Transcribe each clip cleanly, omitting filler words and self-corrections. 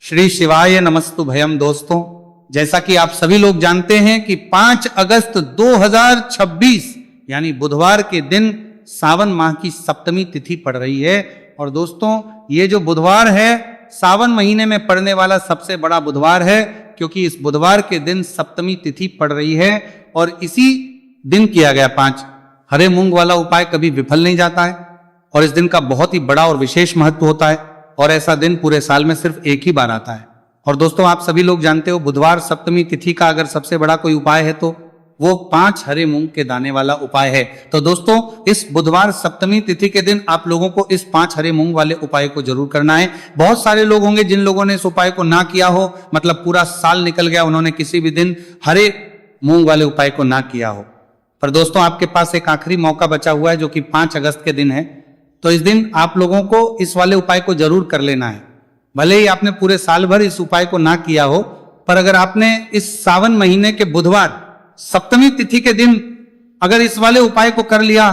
श्री शिवाय नमस्तुभयम। दोस्तों, जैसा कि आप सभी लोग जानते हैं कि 5 अगस्त 2026 यानी बुधवार के दिन सावन माह की सप्तमी तिथि पड़ रही है। और दोस्तों, ये जो बुधवार है सावन महीने में पड़ने वाला सबसे बड़ा बुधवार है, क्योंकि इस बुधवार के दिन सप्तमी तिथि पड़ रही है। और इसी दिन किया गया 5 हरे मूंग वाला उपाय कभी विफल नहीं जाता है और इस दिन का बहुत ही बड़ा और विशेष महत्व होता है। और ऐसा दिन पूरे साल में सिर्फ एक ही बार आता है। और दोस्तों, आप सभी लोग जानते हो बुधवार सप्तमी तिथि का अगर सबसे बड़ा कोई उपाय है तो वो 5 हरे मूंग के दाने वाला उपाय है। तो दोस्तों, इस बुधवार सप्तमी तिथि के दिन आप लोगों को इस 5 हरे मूंग वाले उपाय को जरूर करना है। बहुत सारे लोग होंगे जिन लोगों ने इस उपाय को ना किया हो, मतलब पूरा साल निकल गया, उन्होंने किसी भी दिन हरे मूंग वाले उपाय को ना किया हो। पर दोस्तों, आपके पास एक आखिरी मौका बचा हुआ है जो कि 5 अगस्त के दिन है। तो इस दिन आप लोगों को इस वाले उपाय को जरूर कर लेना है। भले ही आपने पूरे साल भर इस उपाय को ना किया हो, पर अगर आपने इस सावन महीने के बुधवार सप्तमी तिथि के दिन अगर इस वाले उपाय को कर लिया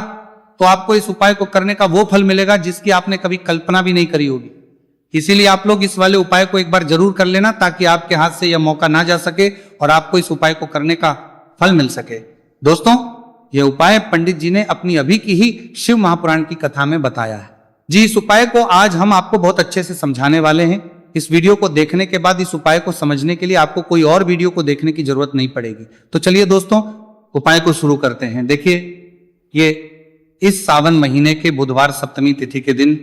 तो आपको इस उपाय को करने का वो फल मिलेगा जिसकी आपने कभी कल्पना भी नहीं करी होगी। इसीलिए आप लोग इस वाले उपाय को एक बार जरूर कर लेना, ताकि आपके हाथ से यह मौका ना जा सके और आपको इस उपाय को करने का फल मिल सके। दोस्तों, यह उपाय पंडित जी ने अपनी अभी की ही शिव महापुराण की कथा में बताया है। जी, इस उपाय को आज हम आपको बहुत अच्छे से समझाने वाले हैं। इस वीडियो को देखने के बाद इस उपाय को समझने के लिए आपको कोई और वीडियो को देखने की जरूरत नहीं पड़ेगी। तो चलिए दोस्तों, उपाय को शुरू करते हैं। देखिए, ये इस सावन महीने के बुधवार सप्तमी तिथि के दिन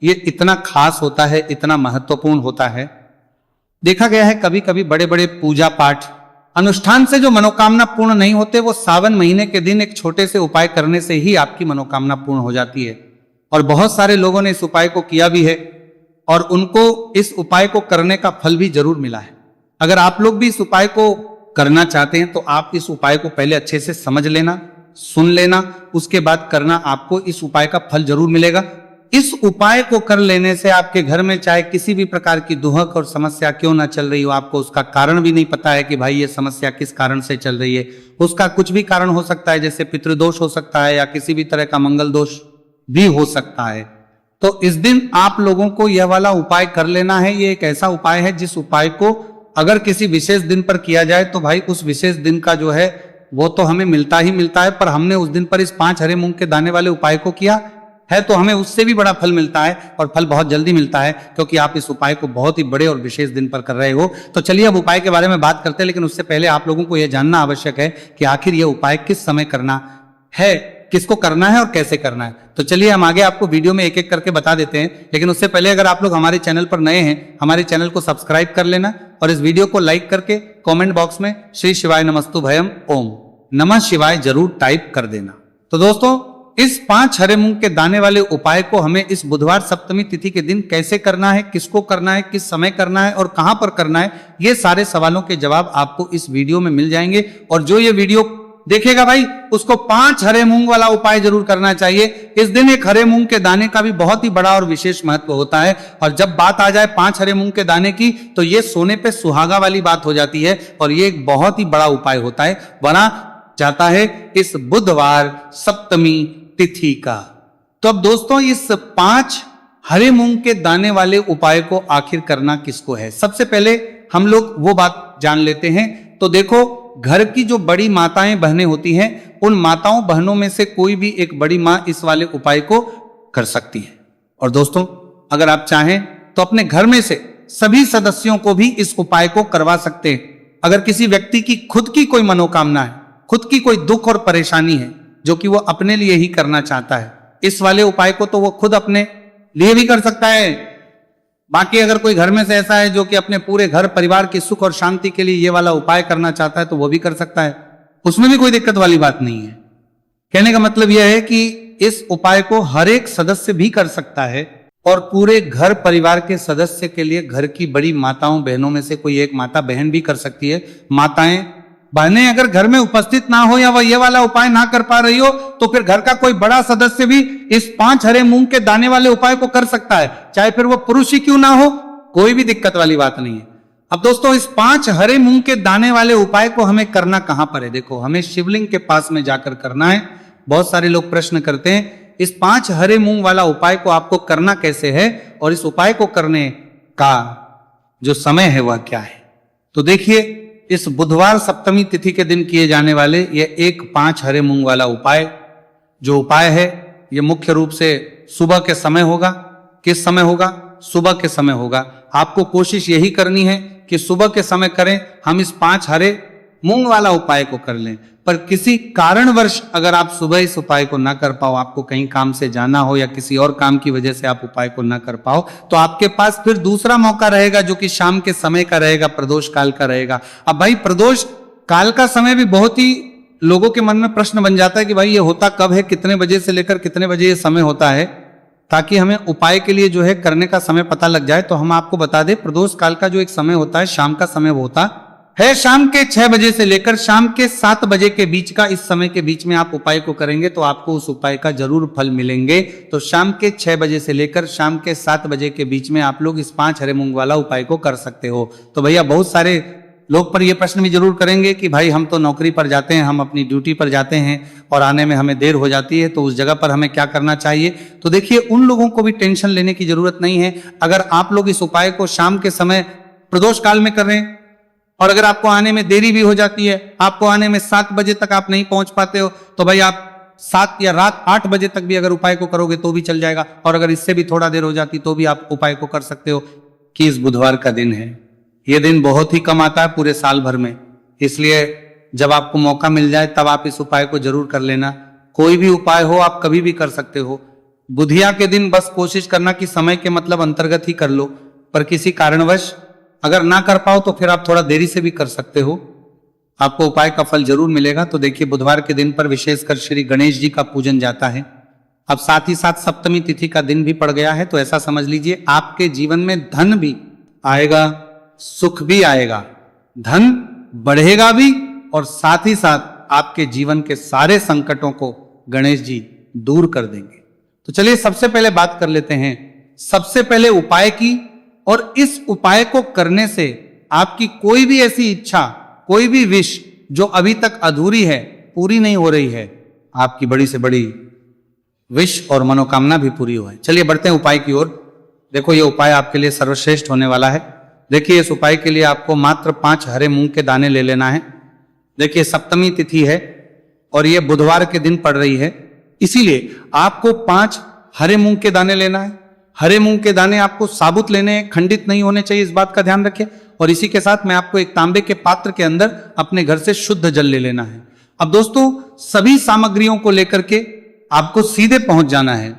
ये इतना खास होता है, इतना महत्वपूर्ण होता है। देखा गया है कभी कभी बड़े बड़े पूजा पाठ अनुष्ठान से जो मनोकामना पूर्ण नहीं होते, वो सावन महीने के दिन एक छोटे से उपाय करने से ही आपकी मनोकामना पूर्ण हो जाती है। और बहुत सारे लोगों ने इस उपाय को किया भी है और उनको इस उपाय को करने का फल भी जरूर मिला है। अगर आप लोग भी इस उपाय को करना चाहते हैं तो आप इस उपाय को पहले अच्छे से समझ लेना, सुन लेना, उसके बाद करना। आपको इस उपाय का फल जरूर मिलेगा। इस उपाय को कर लेने से आपके घर में चाहे किसी भी प्रकार की दुहक और समस्या क्यों ना चल रही हो, आपको उसका कारण भी नहीं पता है कि भाई ये समस्या किस कारण से चल रही है। उसका कुछ भी कारण हो सकता है, जैसे पितृदोष हो सकता है या किसी भी तरह का मंगल दोष भी हो सकता है। तो इस दिन आप लोगों को यह वाला उपाय कर लेना है। ये एक ऐसा उपाय है जिस उपाय को अगर किसी विशेष दिन पर किया जाए तो भाई उस विशेष दिन का जो है वो तो हमें मिलता ही मिलता है। पर हमने उस दिन पर इस 5 हरे मूंग के दाने वाले उपाय को किया है तो हमें उससे भी बड़ा फल मिलता है, और फल बहुत जल्दी मिलता है, क्योंकि आप इस उपाय को बहुत ही बड़े और विशेष दिन पर कर रहे हो। तो चलिए अब उपाय के बारे में बात करते हैं, लेकिन उससे पहले आप लोगों को यह जानना आवश्यक है कि आखिर यह उपाय किस समय करना है, किसको करना है और कैसे करना है। तो चलिए हम आगे आपको वीडियो में एक एक करके बता देते हैं। लेकिन उससे पहले अगर आप लोग हमारे चैनल पर नए हैं, हमारे चैनल को सब्सक्राइब कर लेना और इस वीडियो को लाइक करके कमेंट बॉक्स में श्री शिवाय नमस्तुभयम ओम नमः शिवाय जरूर टाइप कर देना। तो दोस्तों, इस 5 हरे मूंग के दाने वाले उपाय को हमें इस बुधवार सप्तमी तिथि के दिन कैसे करना है, किसको करना है, किस समय करना है और कहां पर करना है, ये सारे सवालों के जवाब आपको इस वीडियो में मिल जाएंगे। और जो ये वीडियो देखेगा भाई, उसको 5 हरे मूंग वाला उपाय जरूर करना चाहिए। इस दिन एक हरे मूंग के दाने का भी बहुत ही बड़ा और विशेष महत्व होता है। और जब बात आ जाए 5 हरे मूंग के दाने की, तो ये सोने पे सुहागा वाली बात हो जाती है और ये एक बहुत ही बड़ा उपाय होता है, बना जाता है इस बुधवार सप्तमी तिथि का। तो अब दोस्तों, इस 5 हरे मूंग के दाने वाले उपाय को आखिर करना किसको है, सबसे पहले हम लोग वो बात जान लेते हैं। तो देखो, घर की जो बड़ी माताएं बहनें होती हैं, उन माताओं बहनों में से कोई भी एक बड़ी मां इस वाले उपाय को कर सकती है। और दोस्तों, अगर आप चाहें तो अपने घर में से सभी सदस्यों को भी इस उपाय को करवा सकते हैं। अगर किसी व्यक्ति की खुद की कोई मनोकामना है, खुद की कोई दुख और परेशानी है जो कि वो अपने लिए ही करना चाहता है, इस वाले उपाय को तो वो खुद अपने लिए भी कर सकता है। बाकी अगर कोई घर में से ऐसा है जो कि अपने पूरे घर परिवार की सुख और शांति के लिए ये वाला उपाय करना चाहता है तो वो भी कर सकता है, उसमें भी कोई दिक्कत वाली बात नहीं है। कहने का मतलब यह है कि इस उपाय को हर एक सदस्य भी कर सकता है और पूरे घर परिवार के सदस्य के लिए घर की बड़ी माताओं बहनों में से कोई एक माता बहन भी कर सकती है। माताएं बहनें अगर घर में उपस्थित ना हो या वह ये वाला उपाय ना कर पा रही हो तो फिर घर का कोई बड़ा सदस्य भी इस 5 हरे मूंग के दाने वाले उपाय को कर सकता है, चाहे फिर वो पुरुष ही क्यों ना हो, कोई भी दिक्कत वाली बात नहीं है। अब दोस्तों, इस 5 हरे मूंग के दाने वाले उपाय को हमें करना कहां पर है? देखो, हमें शिवलिंग के पास में जाकर करना है। बहुत सारे लोग प्रश्न करते हैं इस 5 हरे मूंग वाला उपाय को आपको करना कैसे है और इस उपाय को करने का जो समय है वह क्या है। तो देखिए, इस बुधवार सप्तमी तिथि के दिन किए जाने वाले ये 1-5 हरे मूंग वाला उपाय, जो उपाय है ये मुख्य रूप से सुबह के समय होगा। किस समय होगा? सुबह के समय होगा। आपको कोशिश यही करनी है कि सुबह के समय करें। हम इस 5 हरे मूंग वाला उपाय को कर लें, पर किसी कारणवश अगर आप सुबह इस उपाय को ना कर पाओ, आपको कहीं काम से जाना हो या किसी और काम की वजह से आप उपाय को ना कर पाओ, तो आपके पास फिर दूसरा मौका रहेगा जो कि शाम के समय का रहेगा, प्रदोष काल का रहेगा। अब भाई प्रदोष काल का समय भी बहुत ही लोगों के मन में प्रश्न बन जाता है कि भाई ये होता कब है, कितने बजे से लेकर कितने बजे ये समय होता है, ताकि हमें उपाय के लिए जो है करने का समय पता लग जाए। तो हम आपको बता दें, प्रदोष काल का जो एक समय होता है, शाम का समय होता है शाम के 6 बजे से लेकर शाम के 7 बजे के बीच का। इस समय के बीच में आप उपाय को करेंगे तो आपको उस उपाय का जरूर फल मिलेंगे। तो शाम के 6 बजे से लेकर शाम के 7 बजे के बीच में आप लोग इस 5 हरे मूंग वाला उपाय को कर सकते हो। तो भैया बहुत सारे लोग पर यह प्रश्न भी जरूर करेंगे कि भाई हम तो नौकरी पर जाते हैं, हम अपनी ड्यूटी पर जाते हैं और आने में हमें देर हो जाती है, तो उस जगह पर हमें क्या करना चाहिए। तो देखिए, उन लोगों को भी टेंशन लेने की जरूरत नहीं है। अगर आप लोग इस उपाय को शाम के समय प्रदोष काल में कर रहे हैं और अगर आपको आने में देरी भी हो जाती है, आपको आने में 7 बजे तक आप नहीं पहुंच पाते हो, तो भाई आप 7 या रात 8 बजे तक भी अगर उपाय को करोगे तो भी चल जाएगा। और अगर इससे भी थोड़ा देर हो जाती तो भी आप उपाय को कर सकते हो। कि इस बुधवार का दिन है, यह दिन बहुत ही कम आता है पूरे साल भर में, इसलिए जब आपको मौका मिल जाए तब आप इस उपाय को जरूर कर लेना। कोई भी उपाय हो आप कभी भी कर सकते हो। बुधिया के दिन बस कोशिश करना कि समय के मतलब अंतर्गत ही कर लो, पर किसी कारणवश अगर ना कर पाओ तो फिर आप थोड़ा देरी से भी कर सकते हो, आपको उपाय का फल जरूर मिलेगा। तो देखिए, बुधवार के दिन पर विशेषकर श्री गणेश जी का पूजन जाता है। अब साथ ही साथ सप्तमी तिथि का दिन भी पड़ गया है, तो ऐसा समझ लीजिए आपके जीवन में धन भी आएगा, सुख भी आएगा, धन बढ़ेगा भी, और साथ ही साथ आपके जीवन के सारे संकटों को गणेश जी दूर कर देंगे। तो चलिए सबसे पहले बात कर लेते हैं सबसे पहले उपाय की। और इस उपाय को करने से आपकी कोई भी ऐसी इच्छा, कोई भी विश जो अभी तक अधूरी है, पूरी नहीं हो रही है, आपकी बड़ी से बड़ी विश और मनोकामना भी पूरी हो। चलिए बढ़ते हैं उपाय की ओर। देखो, ये उपाय आपके लिए सर्वश्रेष्ठ होने वाला है। देखिए, इस उपाय के लिए आपको मात्र 5 हरे मूंग के दाने ले लेना है। देखिए, सप्तमी तिथि है और ये बुधवार के दिन पड़ रही है, इसीलिए आपको 5 हरे मूंग के दाने लेना है। हरे मूंग के दाने आपको साबुत लेने हैं, खंडित नहीं होने चाहिए, इस बात का ध्यान रखें। और इसी के साथ मैं आपको एक तांबे के पात्र के अंदर अपने घर से शुद्ध जल ले लेना है। अब दोस्तों, सभी सामग्रियों को लेकर के आपको सीधे पहुंच जाना है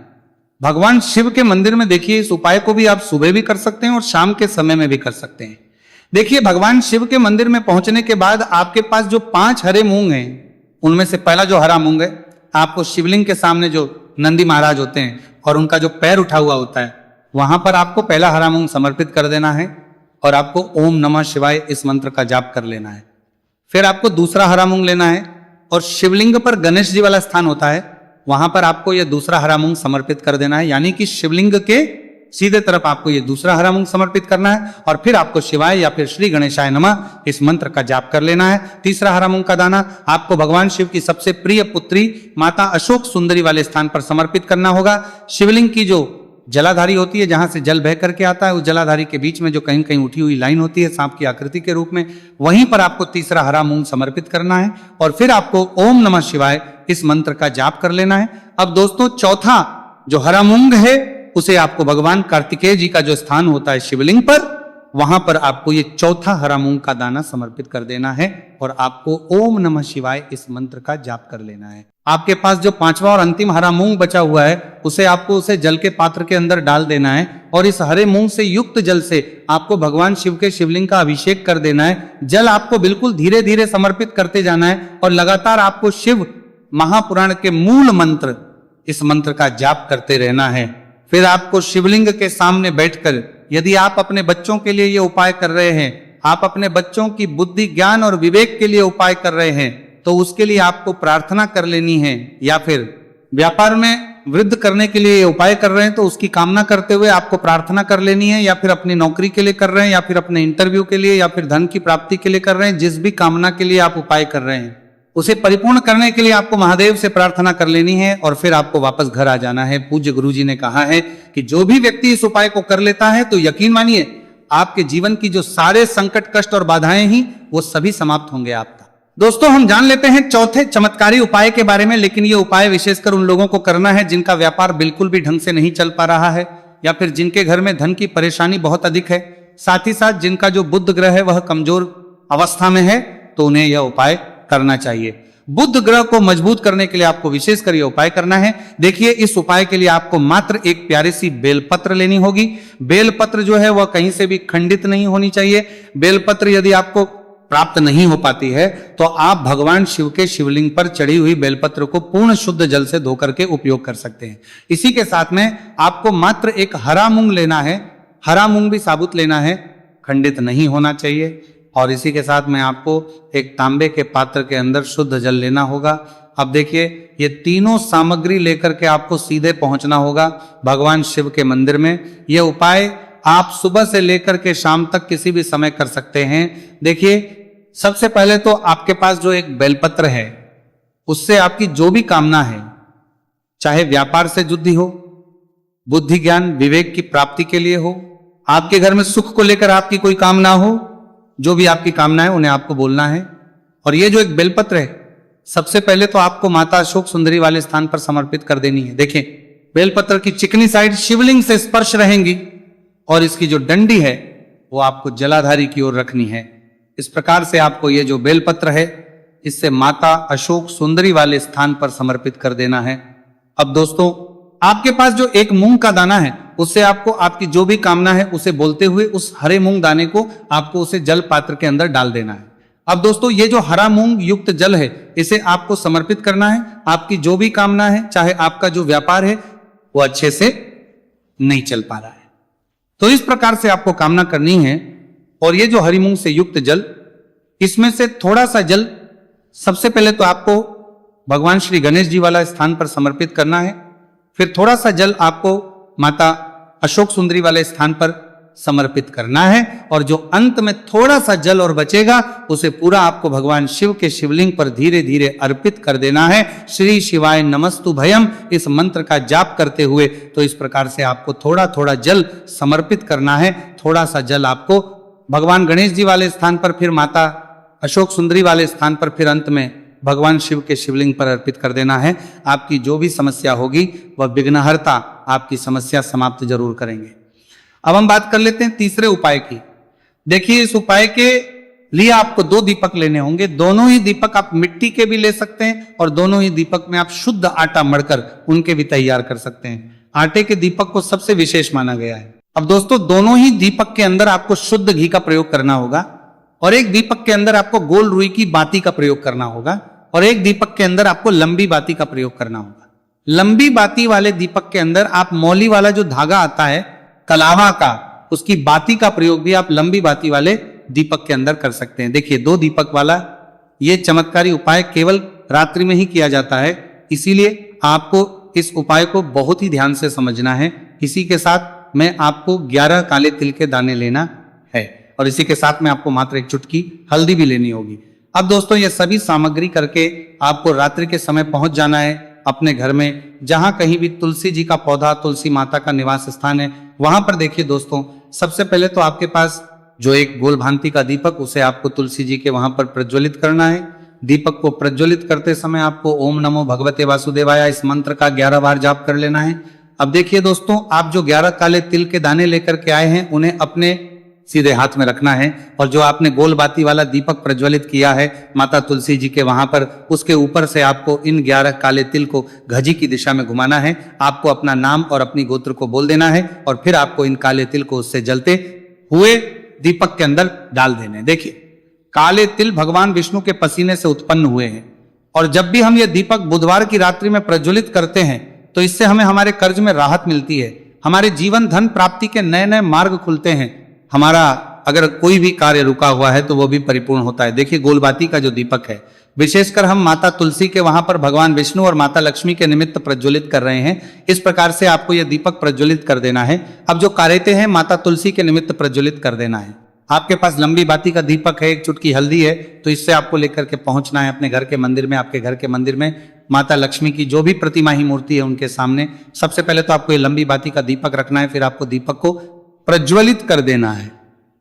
भगवान शिव के मंदिर में। देखिए, इस उपाय को भी आप सुबह भी कर सकते हैं और शाम के समय में भी कर सकते हैं। देखिए, भगवान शिव के मंदिर में पहुंचने के बाद आपके पास जो 5 हरे मूंग हैं, उनमें से पहला जो हरा मूंग है, आपको शिवलिंग के सामने जो नंदी महाराज होते हैं और उनका जो पैर उठा हुआ होता है, वहां पर आपको पहला हरा मूंग समर्पित कर देना है और आपको ओम नमः शिवाय इस मंत्र का जाप कर लेना है। फिर आपको दूसरा हरा मूंग लेना है और शिवलिंग पर गणेश जी वाला स्थान होता है, वहां पर आपको यह दूसरा हरा मूंग समर्पित कर देना है। यानी कि शिवलिंग के सीधे तरफ आपको ये दूसरा हरा मूंग समर्पित करना है और फिर आपको शिवाय या फिर श्री गणेशाय नमः इस मंत्र का जाप कर लेना है। तीसरा हरा मूंग का दाना आपको भगवान शिव की सबसे प्रिय पुत्री माता अशोक सुंदरी वाले स्थान पर समर्पित करना होगा। शिवलिंग की जो जलाधारी होती है, जहां से जल बह करके आता है, उस जलाधारी के बीच में जो कहीं कहीं उठी हुई लाइन होती है सांप की आकृति के रूप में, वहीं पर आपको तीसरा हरा मूंग समर्पित करना है और फिर आपको ओम नमः शिवाय इस मंत्र का जाप कर लेना है। अब दोस्तों, चौथा जो हरा मूंग है उसे आपको भगवान कार्तिकेय जी का जो स्थान होता है शिवलिंग पर, वहां पर आपको ये चौथा हरा मूंग का दाना समर्पित कर देना है और आपको ओम नमः शिवाय इस मंत्र का जाप कर लेना है। आपके पास जो 5वां और अंतिम हरा मूंग बचा हुआ है, उसे जल के पात्र के अंदर डाल देना है और इस हरे मूंग से युक्त जल से आपको भगवान शिव के शिवलिंग का अभिषेक कर देना है। जल आपको बिल्कुल धीरे धीरे समर्पित करते जाना है और लगातार आपको शिव महापुराण के मूल मंत्र, इस मंत्र का जाप करते रहना है। फिर आपको शिवलिंग के सामने बैठकर, यदि आप अपने बच्चों के लिए ये उपाय कर रहे हैं, आप अपने बच्चों की बुद्धि, ज्ञान और विवेक के लिए उपाय कर रहे हैं, तो उसके लिए आपको प्रार्थना कर लेनी है। या फिर व्यापार में वृद्धि करने के लिए उपाय कर रहे हैं तो उसकी कामना करते हुए आपको प्रार्थना कर लेनी है। या फिर अपनी नौकरी के लिए कर रहे हैं, या फिर अपने इंटरव्यू के लिए, या फिर धन की प्राप्ति के लिए कर रहे हैं, जिस भी कामना के लिए आप उपाय कर रहे हैं उसे परिपूर्ण करने के लिए आपको महादेव से प्रार्थना कर लेनी है और फिर आपको वापस घर आ जाना है। पूज्य गुरु जी ने कहा है कि जो भी व्यक्ति इस उपाय को कर लेता है तो यकीन मानिए आपके जीवन की जो सारे संकट, कष्ट और बाधाएं ही वो सभी समाप्त होंगे आपका। दोस्तों, हम जान लेते हैं चौथे चमत्कारी उपाय के बारे में, लेकिन ये उपाय विशेषकर उन लोगों को करना है जिनका व्यापार बिल्कुल भी ढंग से नहीं चल पा रहा है, या फिर जिनके घर में धन की परेशानी बहुत अधिक है, साथ ही साथ जिनका जो बुध ग्रह है वह कमजोर अवस्था में है, तो उन्हें यह उपाय करना चाहिए। बुध ग्रह को मजबूत करने के लिए आपको विशेषकर यह उपाय करना है। देखिए, इस उपाय के लिए आपको मात्र एक प्यारी सी बेलपत्र लेनी होगी। बेलपत्र जो है वह कहीं से भी खंडित नहीं होनी चाहिए। बेलपत्र यदि आपको प्राप्त नहीं हो पाती है तो आप भगवान शिव के शिवलिंग पर चढ़ी हुई बेलपत्र को पूर्ण शुद्ध जल से धो करके उपयोग कर सकते हैं। इसी के साथ में आपको मात्र एक हरा मूंग लेना है। हरा मूंग भी साबुत लेना है, खंडित नहीं होना चाहिए। और इसी के साथ में आपको एक तांबे के पात्र के अंदर शुद्ध जल लेना होगा। अब देखिए, ये तीनों सामग्री लेकर के आपको सीधे पहुंचना होगा भगवान शिव के मंदिर में। यह उपाय आप सुबह से लेकर के शाम तक किसी भी समय कर सकते हैं। देखिए, सबसे पहले तो आपके पास जो एक बेलपत्र है उससे आपकी जो भी कामना है, चाहे व्यापार से जुड़ी हो, बुद्धि ज्ञान विवेक की प्राप्ति के लिए हो, आपके घर में सुख को लेकर आपकी कोई कामना हो, जो भी आपकी कामना है उन्हें आपको बोलना है। और ये जो एक बेलपत्र है, सबसे पहले तो आपको माता अशोक सुंदरी वाले स्थान पर समर्पित कर देनी है। देखिए, बेलपत्र की चिकनी साइड शिवलिंग से स्पर्श रहेंगी और इसकी जो डंडी है वो आपको जलाधारी की ओर रखनी है। इस प्रकार से आपको ये जो बेलपत्र है इससे माता अशोक सुंदरी वाले स्थान पर समर्पित कर देना है। अब दोस्तों, आपके पास जो एक मूंग का दाना है उससे आपको आपकी जो भी कामना है उसे बोलते हुए उस हरे मूंग दाने को आपको उसे जल पात्र के अंदर डाल देना है। अब दोस्तों, ये जो हरा मूंग युक्त जल है इसे आपको समर्पित करना है। आपकी जो भी कामना है, चाहे आपका जो व्यापार है वो अच्छे से नहीं चल पा रहा है, तो इस प्रकार से आपको कामना करनी है। और ये जो हरी मूंग से युक्त जल, इसमें से थोड़ा सा जल सबसे पहले तो आपको भगवान श्री गणेश जी वाला स्थान पर समर्पित करना है। फिर थोड़ा सा जल आपको माता अशोक सुंदरी वाले स्थान पर समर्पित करना है। और जो अंत में थोड़ा सा जल और बचेगा उसे पूरा आपको भगवान शिव के शिवलिंग पर धीरे धीरे अर्पित कर देना है। श्री शिवाय नमस्तु भयम इस मंत्र का जाप करते हुए। तो इस प्रकार से आपको थोड़ा थोड़ा जल समर्पित करना है। थोड़ा सा जल आपको भगवान गणेश जी वाले स्थान पर, फिर माता अशोक सुंदरी वाले स्थान पर, फिर अंत में भगवान शिव के शिवलिंग पर अर्पित कर देना है। आपकी जो भी समस्या होगी वह विघ्नहर्ता आपकी समस्या समाप्त जरूर करेंगे। अब हम बात कर लेते हैं तीसरे उपाय की। देखिए, इस उपाय के लिए आपको 2 दीपक लेने होंगे। दोनों ही दीपक आप मिट्टी के भी ले सकते हैं और दोनों ही दीपक में आप शुद्ध आटा मढ़कर उनके भी तैयार कर सकते हैं। आटे के दीपक को सबसे विशेष माना गया है। अब दोस्तों, दोनों ही दीपक के अंदर आपको शुद्ध घी का प्रयोग करना होगा और एक दीपक के अंदर आपको गोल रुई की बाती का प्रयोग करना होगा और एक दीपक के अंदर आपको लंबी बाती का प्रयोग करना होगा। लंबी बाती वाले दीपक के अंदर आप मौली वाला जो धागा आता है कलावा का, उसकी बाती का प्रयोग भी आप लंबी बाती वाले दीपक के अंदर कर सकते हैं। देखिए, 2 दीपक वाला ये चमत्कारी उपाय केवल रात्रि में ही किया जाता है, इसीलिए आपको इस उपाय को बहुत ही ध्यान से समझना है। इसी के साथ में आपको 11 काले तिल के दाने लेना है और इसी के साथ में आपको मात्र एक चुटकी हल्दी भी लेनी होगी। अब दोस्तों, ये सभी सामग्री करके आपको रात्रि के समय पहुंच जाना है अपने घर में, जहां कहीं भी तुलसी जी का पौधा, तुलसी माता का निवास स्थान है, वहां पर देखिए दोस्तों, सबसे पहले तो आपके पास जो एक गोल भांति का दीपक, उसे आपको तुलसी जी के वहां पर प्रज्वलित करना है। दीपक को प्रज्वलित करते समय आपको ओम नमो भगवते वासुदेवाय इस मंत्र का 11 बार जाप कर लेना है। अब देखिए दोस्तों, आप जो 11 काले तिल के दाने लेकर के आए हैं उन्हें अपने सीधे हाथ में रखना है और जो आपने गोल बाती वाला दीपक प्रज्वलित किया है माता तुलसी जी के वहां पर, उसके ऊपर से आपको इन 11 काले तिल को घजी की दिशा में घुमाना है। आपको अपना नाम और अपनी गोत्र को बोल देना है और फिर आपको इन काले तिल को उससे जलते हुए दीपक के अंदर डाल देने। देखिए, काले तिल भगवान विष्णु के पसीने से उत्पन्न हुए हैं और जब भी हम ये दीपक बुधवार की रात्रि में प्रज्वलित करते हैं तो इससे हमें हमारे कर्ज में राहत मिलती है, हमारे जीवन धन प्राप्ति के नए नए मार्ग खुलते हैं, हमारा अगर कोई भी कार्य रुका हुआ है तो वो भी परिपूर्ण होता है। देखिए, गोलबाती का जो दीपक है विशेषकर हम माता तुलसी के वहां पर भगवान विष्णु और माता लक्ष्मी के निमित्त प्रज्वलित कर रहे हैं। इस प्रकार से आपको यह दीपक प्रज्वलित कर देना है। अब जो कारेते हैं माता तुलसी के निमित्त प्रज्वलित कर देना है। आपके पास लंबी बाती का दीपक है, एक चुटकी हल्दी है, तो इससे आपको लेकर के पहुंचना है अपने घर के मंदिर में। आपके घर के मंदिर में माता लक्ष्मी की जो भी प्रतिमा ही मूर्ति है उनके सामने सबसे पहले तो आपको ये लंबी बाती का दीपक रखना है, फिर आपको दीपक को प्रज्वलित कर देना है।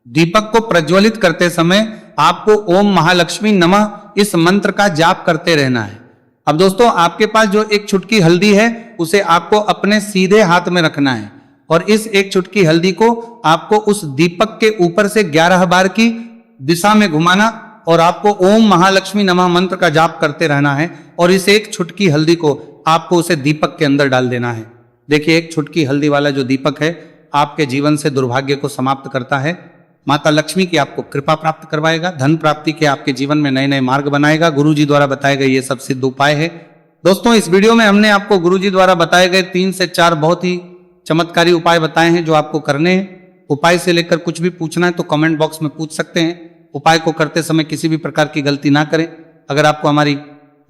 दीपक को प्रज्वलित करते समय आपको ओम महालक्ष्मी नमः इस मंत्र का जाप करते रहना है। अब दोस्तों, आपके पास जो एक चुटकी हल्दी है उसे आपको अपने सीधे हाथ में रखना है और इस एक चुटकी हल्दी को आपको उस दीपक के ऊपर से 11 बार की दिशा में घुमाना और आपको ओम महालक्ष्मी नमः मंत्र का जाप करते रहना है और इस एक चुटकी हल्दी को आपको उसे दीपक के अंदर डाल देना है। देखिए, एक चुटकी हल्दी वाला जो दीपक है आपके जीवन से दुर्भाग्य को समाप्त करता है। माता लक्ष्मी की आपको कृपा प्राप्त करवाएगा, धन प्राप्ति के आपके जीवन में नए नए मार्ग बनाएगा। गुरुजी द्वारा बताए गए ये सब सिद्ध उपाय है। दोस्तों, इस वीडियो में हमने आपको गुरुजी द्वारा बताए गए 3 से 4 बहुत ही चमत्कारी उपाय बताए हैं जो आपको करने हैं। उपाय से लेकर कुछ भी पूछना है तो कमेंट बॉक्स में पूछ सकते हैं। उपाय को करते समय किसी भी प्रकार की गलती ना करें। अगर आपको हमारी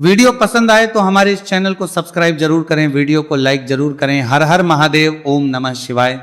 वीडियो पसंद आए तो हमारे इस चैनल को सब्सक्राइब जरूर करें, वीडियो को लाइक जरूर करें। हर हर महादेव, ओम नमः शिवाय।